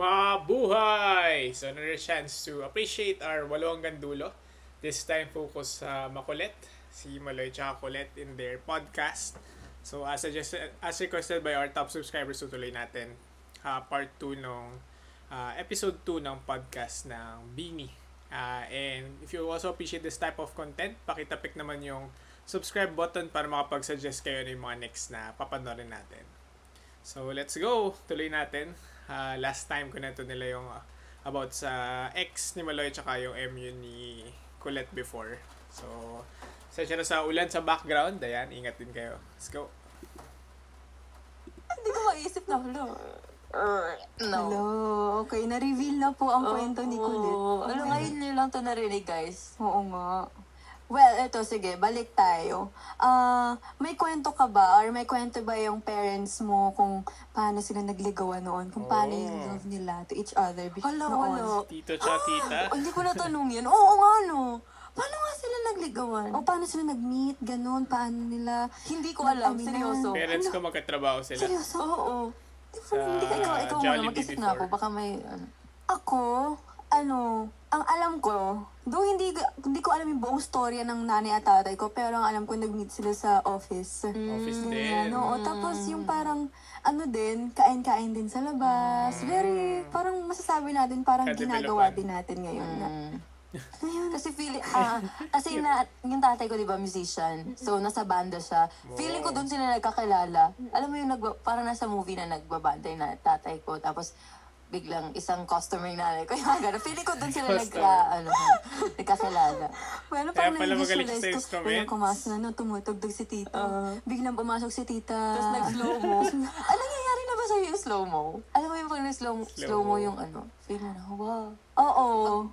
Mabuhay! So, another chance to appreciate our walo hanggang dulo. This time, focus sa Makulit, si Maloy tsaka Kulit in their podcast. So, as requested by our top subscribers, tutuloy natin part 2 ng episode 2 ng podcast ng Bini. And if you also appreciate this type of content, pakitapik naman yung subscribe button para makapag-suggest kayo ng mga next na papanorin natin. So, let's go! Tuloy natin. Last time ko na ito nila yung about sa ex ni Maloy tsaka yung MU ni Colette before. So, sensya na sa ulan sa background. Ayan, ingat din kayo. Let's go. Hindi ko maisip na, no. Hello. Okay, na-reveal na po ang kwento ni Colette. Ngayon nyo lang ito narinig, guys. Oo nga. Well, eto, sige, balik tayo. May kwento ka ba? Or may kwento ba yung parents mo kung paano sila nagligawan noon? Kung paano yung love nila to each other Wala. Tito tsaka tita. Hindi ko natanong yan. Oo nga, no. Paano nga sila nagligawan? O paano sila nag-meet? Ganon, paano nila? Hindi ko alam, nag-amina? seryoso. Parents ko magkatrabaho sila. Seryoso? Oo. Hindi ka Ikaw Jollibee muna, mag-isip before. na ako. Baka may, Ako, ang alam ko, though hindi ko alam yung buong storya ng nanay at tatay ko, pero ang alam ko nag-meet sila sa office. Office din. Ganyan, oo. Tapos yung parang, kain-kain din sa labas. Very, parang masasabi natin, parang ginagawa din natin ngayon. Ayun. Kasi yung tatay ko, di ba, musician. So, nasa banda siya. Feeling ko doon sila nagkakilala. Alam mo yung parang nasa movie na nagbabantay na tatay ko. Tapos, biglang isang customer yung nanay ko. Yung gano'n. Feeling ko doon sila nagkakilala. Well, Kaya parang pala magaling nag-visualize sa ko, instruments. biglang kumasok na, tumutugtog si tito. Biglang pumasok si tita. Tapos nag-slow-mo. Nangyayari na ba sa'yo yung slow-mo? Alam mo yung pag nag-slow-mo yung feel mo na, wow. Oo.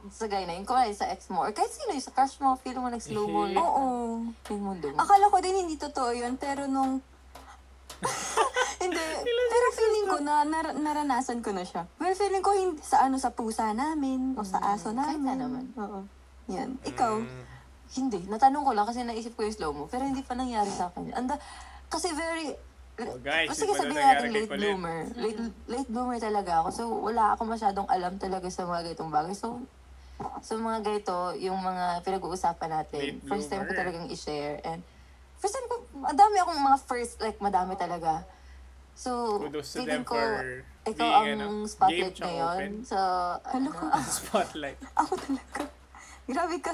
Sa guy na yun, kung sa ex mo, or kahit sino yung sa crush mo, feel mo nag-slow-mo. Oo. Yung mundo mo. Akala ko din hindi totoo yun, pero nung... Hindi. Pero feeling ko na naranasan ko na siya. Well, feeling ko hindi sa pusa namin o sa aso namin. Kahit na naman. Oo. Yan. Ikaw? Hindi. Natanong ko lang kasi naisip ko yung slow-mo. Pero hindi pa nangyari sa akin. Kasi very... guys, sige, wala sabihin nangyari natin kay late Colette. bloomer. Late bloomer talaga ako. So, wala ako masyadong alam talaga sa mga ganitong bagay. So, mga ganito, yung mga pinag-uusapan natin. Late First time ko bloomer. talagang i-share. And first time ko, madami akong mga first, madami talaga. So, Kudos to feeling them ko, for ikaw being, ang spotlight game tsaka ngayon. open. So, Spotlight. Ako talaga. Grabe ka.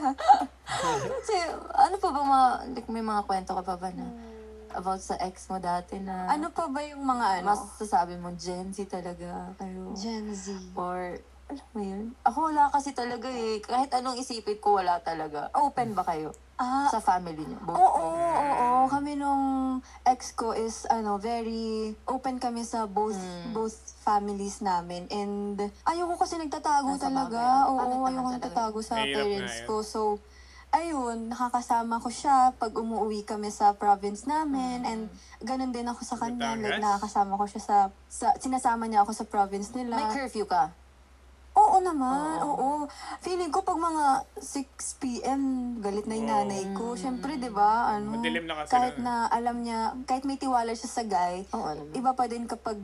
kasi, ano pa ba may mga kwento ka pa ba na about sa ex mo dati na Ano pa ba yung mga masasabi mo, Gen Z talaga kayo? Gen Z. Or, alam mo yun? Ako wala kasi talaga eh. Kahit anong isipin ko, wala talaga. Open ba kayo? Sa family niyo? Oo. Kami nung ex ko is, very open kami sa both families namin. And ayoko kasi nagtatago Nasa talaga. bagay. Pangit Oo, naman ayoko talaga. nagtatago sa Mahirap parents nga yun. ko. So, ayun, nakakasama ko siya pag umuwi kami sa province namin. And ganun din ako sa kanya. Batangas? Like, nakakasama ko siya sinasama niya ako sa province nila. May curfew ka? Oo naman, oo. Feeling ko pag mga 6 p.m. galit na yung nanay ko. Siyempre, di ba, Madilim na kasi kahit na. na alam niya, kahit may tiwala siya sa guy, Oo, alam mo. iba pa din kapag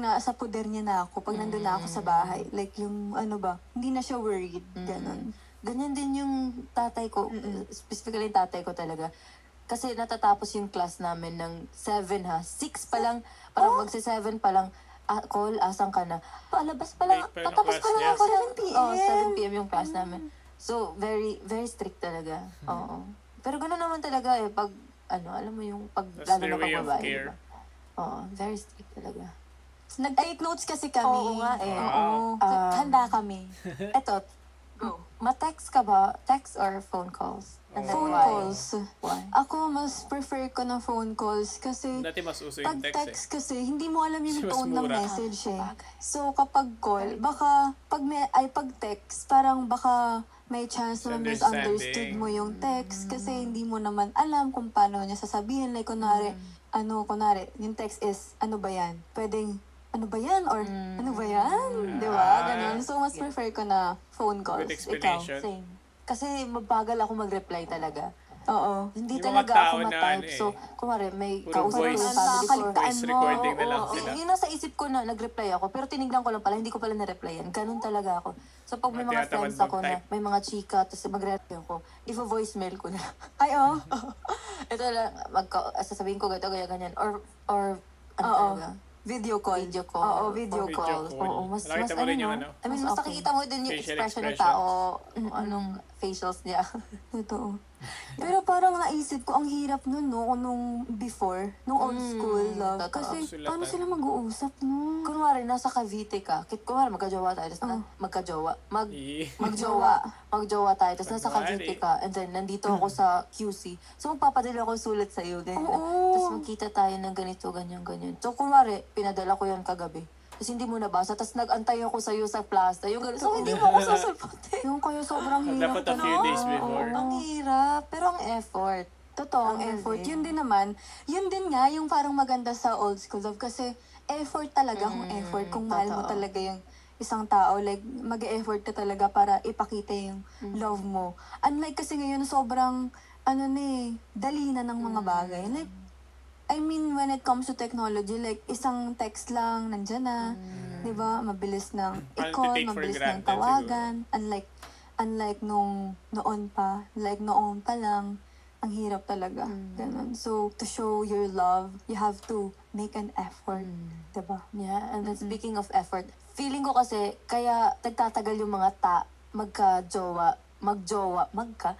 nasa poder niya na ako, pag nandun na ako sa bahay. Like yung, hindi na siya worried. Ganon. Ganyan din yung tatay ko. Specifically yung tatay ko talaga. Kasi natatapos yung class namin ng 7 ha. 6 pa lang, parang magsi-7 pa lang. Call, asan ka na? Palabas pa lang, Late pa yung patapos class pa lang niya. ako. 7 p.m. 7 p.m. yung class namin. So, very, very strict talaga. Oo. Pero gano'n naman talaga eh, pag, alam mo yung pag, That's lalo their na way pag of babae, care. diba? Oo, very strict talaga. Nag-take notes kasi kami. Oo nga eh. Oo. Handa kami. Eto, ma-text ka ba? Text or phone calls? And then Phone why? calls. Why? Ako, mas prefer ko ng phone calls kasi Dati mas uso pag yung text text kasi, hindi mo alam yung Mas tone ng mura. message eh. So, kapag call, baka, pag text, parang baka may chance na misunderstood mo yung text kasi hindi mo naman alam kung paano niya sasabihin. Like, kunwari, yung text is, ano ba yan? Pwedeng, ano ba yan? Or, ano ba yan? Di ba? Ganon. So, mas prefer ko na phone calls. Good Ikaw. explanation. Same. Kasi mabagal ako mag-reply talaga. Oo. Hindi Yung mga talaga tao ako na ma-type. ano eh. So, kumari, may Puro kausap ko voice. yung family ko. Nakakaligtaan Voice mo. recording na lang Oo, sila. yun nasa isip ko na nag-reply ako, pero tinignan ko lang pala, hindi ko pala na-replyan. Ganun talaga ako. So, pag may mga Tinatamad friends ako na mag-type. may mga chika, tapos magre-reply ako, voicemail ko na. Ay, oh. Ito lang, sasabihin ko ganito, ganyan. Or, ano Oo. talaga? Video call. Video call. Oo, video Video call. call. Oo, mas Nakita mo rin ano, yung no? ano? I mean, Mas mas okay. nakikita mo din yung Facial expression ng expressions. tao, kung anong facials niya. Totoo. Pero parang naisip ko, ang hirap nun, no? Nung before, nung old school love. totoo. Kasi, Sulatan. paano sila mag-uusap, no? Kunwari, nasa Cavite ka, kunwari, magkajowa tayo, tapos magkajowa, magjowa tayo, tapos nasa Kunwari. Cavite ka, and then nandito ako sa QC, so magpapadala ako sulat sa'yo, ganyan. Oo. Tapos magkita tayo ng ganito, ganyan. So kunwari, pinadala ko yan kagabi, tapos hindi mo nabasa, tapos nag-antay ako sa'yo sa plaza, yung ganito, so hindi mo ako sasagutin. Yung kayo sobrang hirap. Dapat a few days before. Ang hirap, pero ang effort. Totoo, ang Ang effort. galing. Yun din naman, yun din nga yung parang maganda sa old school love kasi effort talaga kung effort. Kung mahal mo totoo. talaga yung isang tao, like mag-e-effort ka talaga para ipakita yung love mo. Unlike kasi ngayon, sobrang, dali na ng mga bagay. Like, I mean, when it comes to technology, like, isang text lang, nandyan na. Di ba? Mabilis ng Parang i-call, take for mabilis granted ng tawagan. Unlike noon pa, like noon pa lang, ang hirap talaga. Ganun. So, to show your love, you have to make an effort. Diba? Yeah, and then speaking of effort, feeling ko kasi, kaya nagtatagal yung mga magkajowa,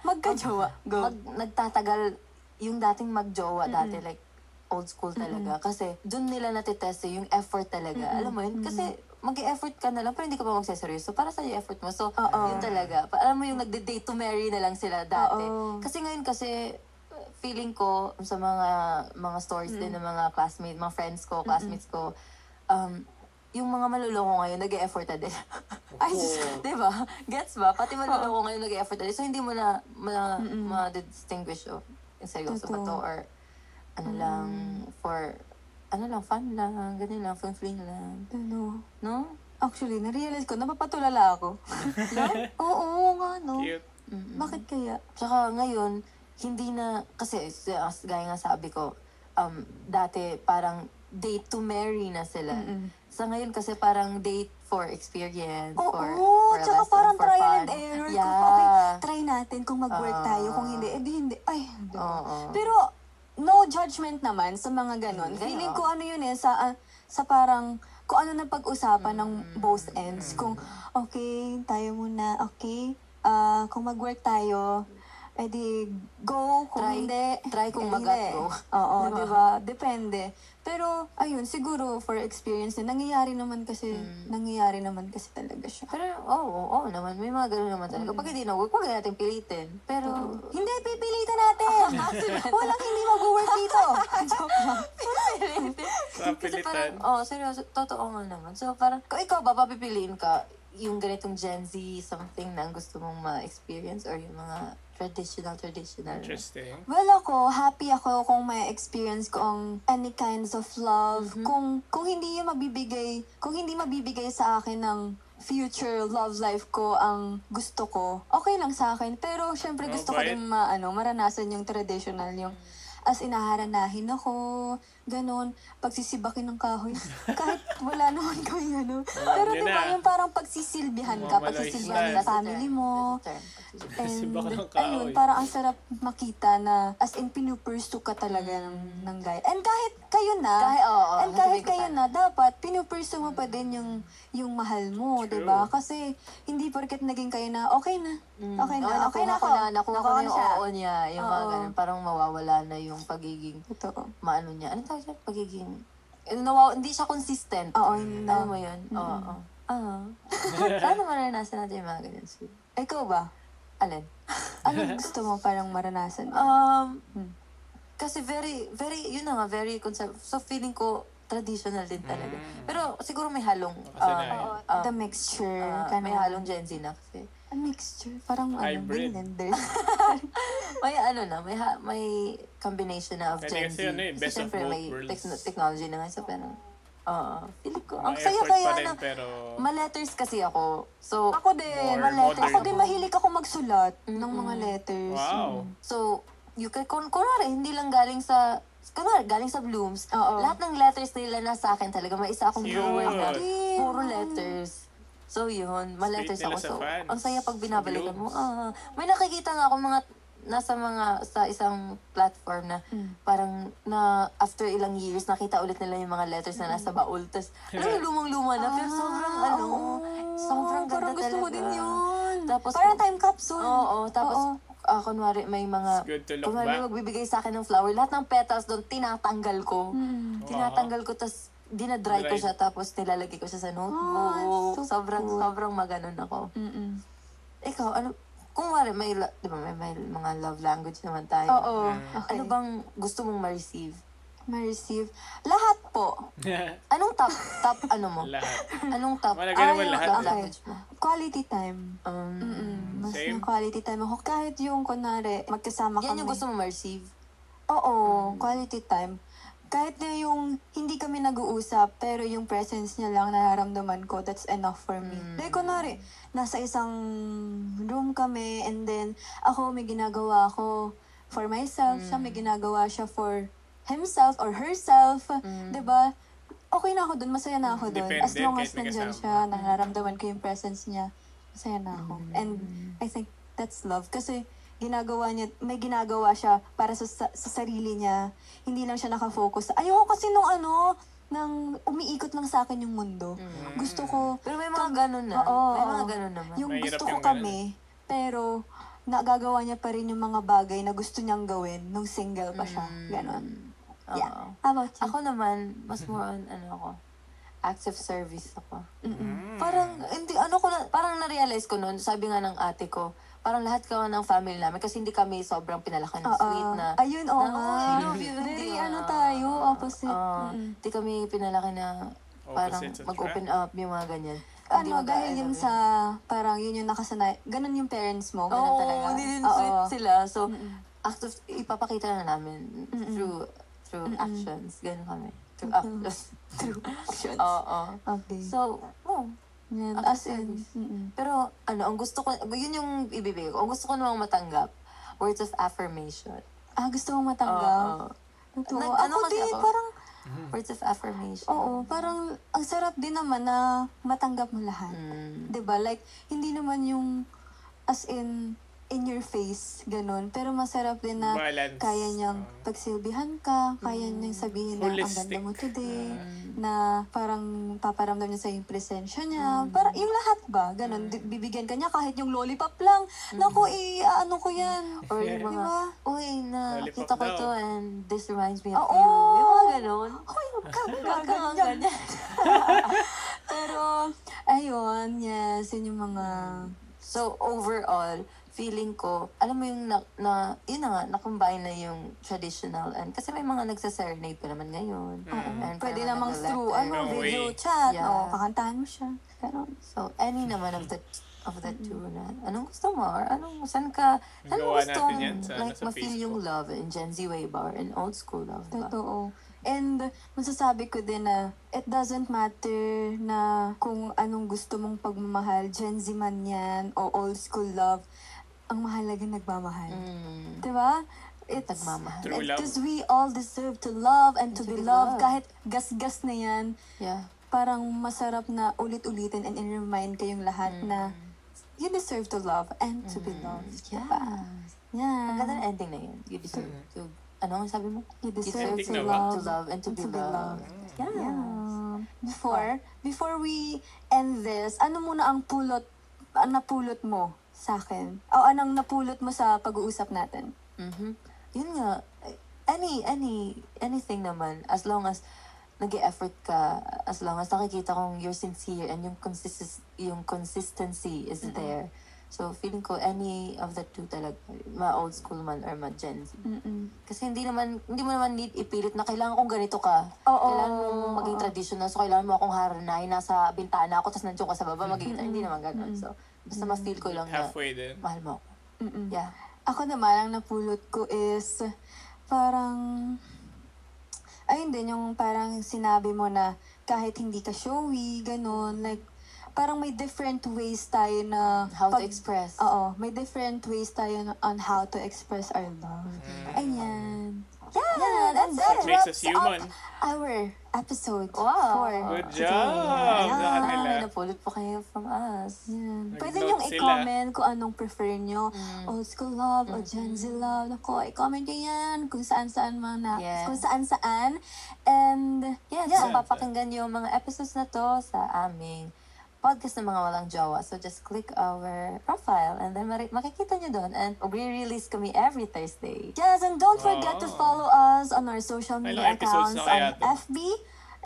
Magkajowa. Go. nagtatagal yung dating magjowa dati, like, old school talaga. Kasi, dun nila natitest yung effort talaga. Alam mo yun? Kasi, mag-e-effort ka na lang, pero hindi ka pa magseseryoso. Para sa yung effort mo. So, yun talaga. Alam mo yung nagde-date to marry na lang sila dati. Oo. Kasi ngayon kasi, feeling ko, sa mga stories din ng mga classmates, mga friends ko, classmates ko, yung mga maluloko ngayon, nag-e-effort na din. Ay, diba? Gets ba? Pati maluloko ngayon, nag-e-effort na din. So, hindi mo na ma-distinguish yung seryoso ba to, Totoo. or lang, fun lang, ganyan lang, fling lang. Ano? No? Actually, na-realize ko, napapatulala ako. Oo nga, no? Cute. Bakit kaya? Tsaka ngayon, hindi na, kasi gaya nga sabi ko, dati parang date to marry na sila. Sa ngayon kasi parang date for experience, Oo, for a tsaka lesson, parang for trial fun. and error. Yeah. Kung, okay, try natin kung mag-work tayo. Kung hindi, hindi. Ay, hindi. Oo. Pero, no judgment naman sa mga ganon. Feeling ko ano yun sa parang, kung ano na pag-usapan ng both ends. Kung, okay, tayo muna, okay, kung mag-work tayo, edi go, kung hindi. Try kung hindi. mag-go. Oo, Diba? diba? Depende. Pero, ayun, siguro, for experience din, nangyayari naman kasi talaga siya. Pero, oo naman. May mga ganun naman talaga. Pag hindi na-work, huwag natin pilitin. Pero, Hindi, pipilitan natin! Walang hindi mag-work dito! Joke lang. kasi Papilitan. parang, seryoso, totoo nga naman. So, parang, kung ikaw ba, papipiliin ka yung ganitong Gen Z something na gusto mong ma-experience or yung mga traditional. Interesting. Well, happy ako kung may experience ko ang any kinds of love. Kung hindi mabibigay sa akin ng future love life ko ang gusto ko, okay lang sa akin. Pero, syempre, gusto ko Mabait. din maranasan yung traditional, yung as inaharanahin ako, ganun, pagsisibakin ng kahoy. Kahit wala naman kami, Pero yun diba, na. yung parang pagsisilbihan ka, Maloy pagsisilbihan style. sa family mo. Sibak And, ng kahoy. ayun, parang ang sarap makita na, as in, pinupursue ka talaga ng guy. And kahit kayo na, sasabihin ko kayo na, dapat, pinupursue mo pa din yung mahal mo, True. diba? Kasi, hindi porket naging kayo na, okay na. Okay na ako. Nakuha ko na yung siya. oo niya. Yung mga Oo. ganun. Parang mawawala na yung pagiging, Totoo. maano niya. Ano tawag siya? Pagiging, hindi siya consistent. Oo, Alam mo yun? Oo. Sana maranasan natin yung mga ganyan. So, Ikaw ba? alin? Ano gusto mo parang maranasan? Kasi yun na nga, very conservative. So, feeling ko, traditional din talaga. Pero, siguro may halong, Kasanayan. The mixture. may halong Gen Z na kasi. A mixture. Parang Hybrid. blender. May may combination na of Pwede Gen kasi Z. best of Siyempre, both may worlds. technology na nga. So, parang, feeling ko, ang May saya effort pa kaya rin, na, pero ma-letters kasi ako. So, Ako din. More modern. Ako din mahilig ako magsulat ng mga letters. wow. So, kunwari, hindi lang galing sa Blooms. Oo. Lahat ng letters nila na sa akin talaga. May isa akong Cute. drawer na Cute. puro letters. So yun, ma-letters Sweet ako. nila sa So, fans. ang saya pag binabalikan mo. Blooms. May nakikita nga ako sa isang platform na parang na after ilang years nakita ulit nila yung mga letters na nasa baul. Tapos, alam mo, lumang-luma na. Pero sobrang ganda Parang gusto talaga. ko din yun. Tapos, Parang time capsule. Oo, tapos, kunwari, may mga, It's good to look kunwari, back. magbibigay sa akin ng flower, lahat ng petals doon, tinatanggal ko. Tinatanggal ko, tapos, dinadry ko Dry. siya, tapos nilalagay ko siya sa notebook. so sobrang maganon ako. Ikaw, kung wala, di ba, may mga love language naman tayo. Oo. Okay. Ano bang gusto mong ma-receive? Ma-receive? Lahat po. Anong top ano mo? Lahat. Anong top? Wala, ganun mo Ay, lahat. love okay. language mo? Quality time. Mas Same. yung quality time ako. Kahit yung, kunwari, magkasama Yan kami. yung gusto mong ma-receive? Oo, quality time. Kahit na yung hindi kami nag-uusap, pero yung presence niya lang nararamdaman ko, that's enough for me. Like, kunwari, nasa isang room kami, and then, ako may ginagawa ako for myself, siya may ginagawa siya for himself or herself, 'di ba? Okay na ako dun, masaya na ako dun. As Depende, long as kahit may nandyan kasama. siya, nararamdaman ko yung presence niya, masaya na ako. And I think that's love. Kasi may ginagawa siya para sa sarili niya. Hindi lang siya nakafocus. Ayoko kasi nang umiikot lang sa akin yung mundo. Gusto ko, Pero may mga ganun na. Oo, May mga oo. ganun naman. yung Mahirap gusto ko yung kami, pero nagagawa niya pa rin yung mga bagay na gusto niyang gawin nung single pa siya. Ganon. Yeah. Oo. How about you? Ako naman, mas more on, ako, acts of service ako. Parang, parang na-realize ko noon, sabi nga ng ate ko, parang lahat ka ng family namin, kasi hindi kami sobrang pinalaki ng sweet na, Ayun, oo na, nga. I love you. Very Hindi, tayo, opposite. Hindi kami pinalaki na parang Opposites mag-open up, yung mga ganyan. Hindi Dahil I yun love sa, parang yun yung nakasanay, ganun yung parents mo, ganun Oo, talaga. hindi din Oo. sweet sila. So, ipapakita na namin through actions. Ganun kami. Through actions. True actions. Oo. Okay. So, Yan, acts of as in, service. Pero, ang gusto ko, yun yung ibibigay ko. Ang gusto ko namang matanggap, words of affirmation. gusto mong matanggap. Oo. Totoo. Ano Ako kasi din, ako? parang, Words of affirmation. oo, parang, ang sarap din naman na matanggap mo lahat. Mm. 'Di ba? Like, hindi naman yung, as in your face, ganun. Pero masarap din na Balance. kaya niyang pagsilbihan ka, kaya niyang sabihin na ang Holistic. ganda mo today, na parang paparamdam niya sa yung presensya niya. Para yung lahat ba? Ganun. Bibigyan ka niya kahit yung lollipop lang. Naku, ano ko yan. Or yung Di mga, ba? uy, Lollipop nakita ko daw. to and this reminds me of Oo. you. Yung mga ganun. Hoy, huwag ka Ganyan. ganyan. Pero, ayun, yes, yun yung mga... So, overall, feeling ko, alam mo yung yun na nga, na-combine na yung traditional and kasi may mga nagsa-serenade pa naman ngayon. And Pwede parang namang nag-letter. through, No video way. chat, Yeah. kakantahan mo siya. Pero, So, any naman of the two na, anong gusto mo? Or saan mo Gawa gusto natin yan sa, like, sa ma-feel yung Facebook. love in Gen Z way ba? Or in old school love ba? totoo. And, masasabi ko din na, it doesn't matter na kung anong gusto mong pagmamahal, Gen Z man yan, o old school love, ang mahalaga nagmamahal. Diba? It's, Nagmamahal. True love. because we all deserve to love and to be loved. loved. Kahit gas-gas na yan, Yeah. parang masarap na ulit-ulitin and i-remind kayong lahat na you deserve to love and to be loved. Yeah. Diba? Ang Yeah. ganda ng ending na yun. You deserve to, ano ang sabi mo? You deserve Ending to na ba? love. To love and to be loved. Yeah. Yeah. Before we end this, ano muna ang napulot mo sa akin? O anong napulot mo sa pag-uusap natin? Yun nga, anything naman, as long as nag-e-effort ka, as long as nakikita kong you're sincere and yung consistency is there. So, feeling ko, any of the two talaga, ma-old school man or ma-Gen Z. Kasi hindi mo naman need ipilit na kailangan kong ganito ka. Oo. Kailangan mong maging traditional. So, kailangan mo akong haranay, nasa bintana ako, tapos nandiyon ka sa baba, magiging, hindi naman ganun. So, basta ma-feel ko lang na Halfway din. mahal mo ako. Yeah. Ako naman, ang napulot ko is parang, ayun din, yung parang sinabi mo na kahit hindi ka showy, ganun, like, parang may different ways tayo na How to express. Oo, may different ways tayo on how to express our love. Ayan. Yeah, that's That it. makes Wraps us human. up our episode Wow. 4 Good today. job sa kanila. Napulot po kayo from us. Yan. Pwede Nag-note niyong sila. i-comment kung anong prefer nyo. Old school love o Gen Z love. Ako, i-comment nyo yan kung saan-saan mga Yes. kung saan-saan. And, Yes, yeah. so papakinggan yung mga episodes na to sa aming podcast ng mga walang jowa. So just click our profile and then makikita nyo doon. And we-release kami every Thursday. Yes, and don't forget to follow us on our social media Ilang episodes accounts na kaya on to? FB,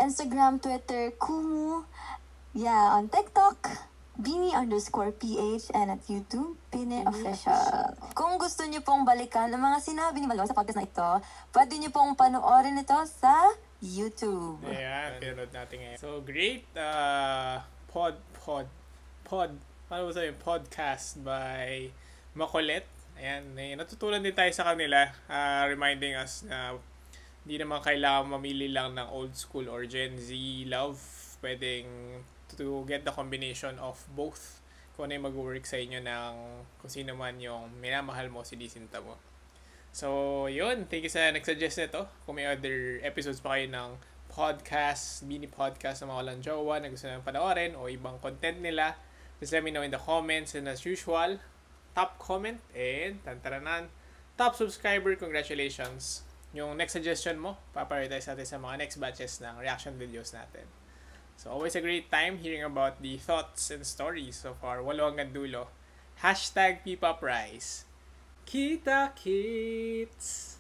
Instagram, Twitter, Kumu, yeah, on TikTok, Beanie_PH, and at YouTube, Pine Official. Kung gusto nyo pong balikan ang mga sinabi ni Malo sa podcast na ito, pwede nyo pong panoorin ito sa YouTube. Ayan, pinanood natin ngayon. So, great paano ba sabihin? Podcast by Makulet. Ayan, natutunan din tayo sa kanila, reminding us na hindi naman kailangan mamili lang ng old school or Gen Z love. Pwedeng to get the combination of both kung ano yung mag-work sa inyo ng kung sino man yung minamahal mo, sinisinta mo. So, yun. Thank you sa nag-suggest nito. Kung may other episodes pa kayo ng podcast, mini podcast ng mga walang jowa na gusto nyo panoorin o ibang content nila, just let me know in the comments. And as usual, top comment and tantaranan, top subscriber, congratulations. Yung next suggestion mo, paprioritize natin sa mga next batches ng reaction videos natin. So, always a great time hearing about the thoughts and stories of our Walo hanggang dulo. #PipaPrize. Kita kits!